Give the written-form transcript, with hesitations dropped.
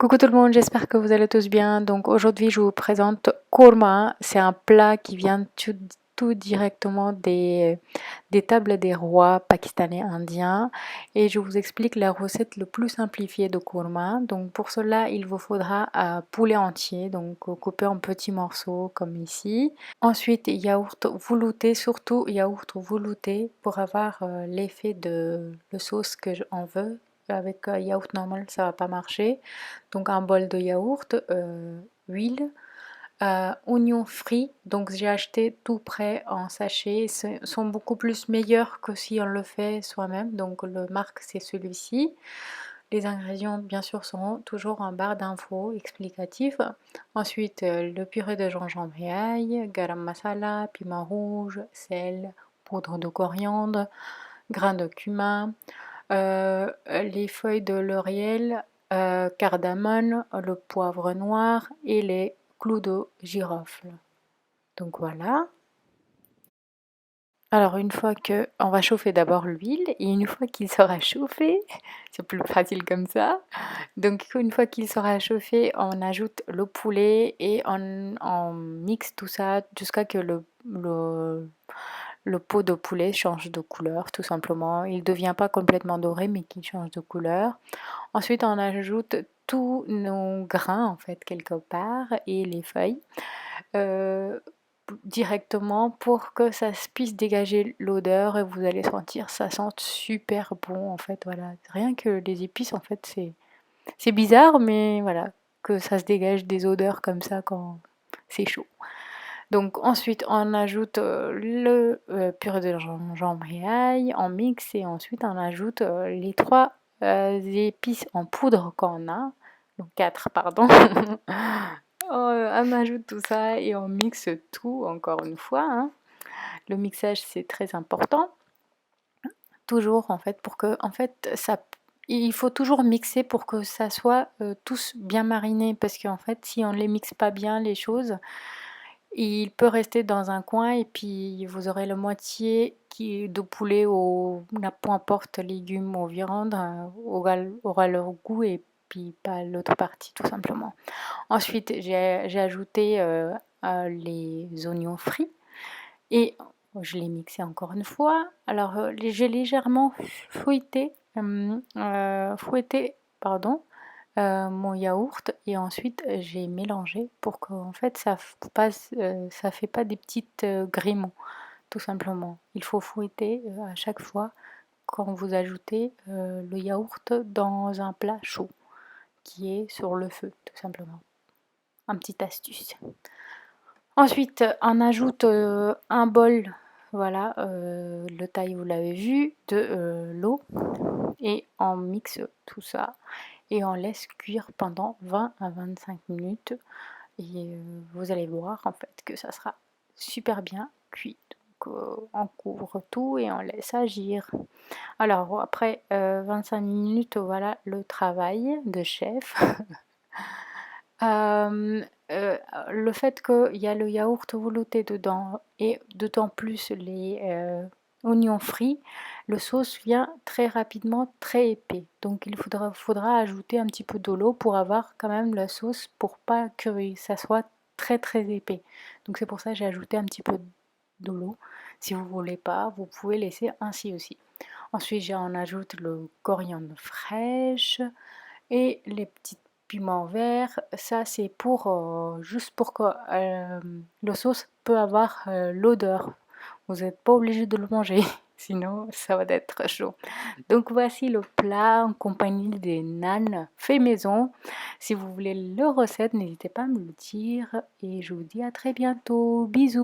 Coucou tout le monde, j'espère que vous allez tous bien. Donc aujourd'hui, je vous présente korma. C'est un plat qui vient tout directement des tables des rois pakistanais indiens. Et je vous explique la recette le plus simplifiée de korma. Donc pour cela, il vous faudra un poulet entier, donc coupé en petits morceaux comme ici. Ensuite, yaourt velouté, surtout yaourt velouté pour avoir l'effet de la sauce que on veut. Avec yaourt normal, ça va pas marcher. Donc un bol de yaourt, huile, oignons frits. Donc j'ai acheté tout prêt en sachet. Ils sont beaucoup plus meilleurs que si on le fait soi-même. Donc le marque c'est celui-ci. Les ingrédients bien sûr seront toujours en barre d'infos explicatif. Ensuite le purée de gingembre et ail, garam masala, piment rouge, sel, poudre de coriandre, grains de cumin, les feuilles de laurier, cardamone, le poivre noir et les clous de girofle. Donc voilà. Alors une fois que on va chauffer d'abord l'huile et une fois qu'il sera chauffé, c'est plus facile comme ça. Donc une fois qu'il sera chauffé, on ajoute le poulet et on mixe tout ça jusqu'à que le pot de poulet change de couleur tout simplement. Il ne devient pas complètement doré mais qu'il change de couleur. Ensuite on ajoute tous nos grains en fait quelque part et les feuilles directement pour que ça puisse dégager l'odeur et vous allez sentir ça sent super bon en fait voilà. Rien que les épices en fait c'est bizarre mais voilà que ça se dégage des odeurs comme ça quand c'est chaud. Donc ensuite on ajoute le purée de gingembre et ail, on mixe et ensuite on ajoute les trois épices en poudre qu'on a, donc 4 pardon. On ajoute tout ça et on mixe tout encore une fois, hein. Le mixage c'est très important. Toujours en fait pour que en fait ça il faut toujours mixer pour que ça soit tous bien marinés parce qu'en fait si on les mixe pas bien les choses il peut rester dans un coin et puis vous aurez la moitié qui de poulet ou peu importe légumes ou viande aura leur goût et puis pas l'autre partie tout simplement. Ensuite j'ai ajouté les oignons frits et je l'ai mixé encore une fois. Alors j'ai légèrement fouetté pardon, mon yaourt et ensuite j'ai mélangé pour que en fait ça fait pas des petites grimaux tout simplement. Il faut fouetter à chaque fois quand vous ajoutez le yaourt dans un plat chaud qui est sur le feu tout simplement. Un petit astuce. Ensuite on ajoute un bol, voilà, le taille vous l'avez vu, de l'eau et on mixe tout ça et on laisse cuire pendant 20 à 25 minutes et vous allez voir en fait que ça sera super bien cuit. Donc on couvre tout et on laisse agir. Alors après 25 minutes, voilà le travail de chef. Le fait qu'il y a le yaourt velouté dedans et d'autant plus les oignons frits, le sauce vient très rapidement très épais. Donc il faudra ajouter un petit peu de l'eau pour avoir quand même la sauce pour pas que ça soit très très épais. Donc c'est pour ça que j'ai ajouté un petit peu de l'eau. Si vous voulez pas, vous pouvez laisser ainsi aussi. Ensuite j'en ajoute le coriandre fraîche et les petites piments verts. Ça c'est pour juste pour que le sauce peut avoir l'odeur. Vous n'êtes pas obligé de le manger, sinon ça va être chaud. Donc voici le plat en compagnie des nanes fait maison. Si vous voulez le recette, n'hésitez pas à me le dire et je vous dis à très bientôt. Bisous.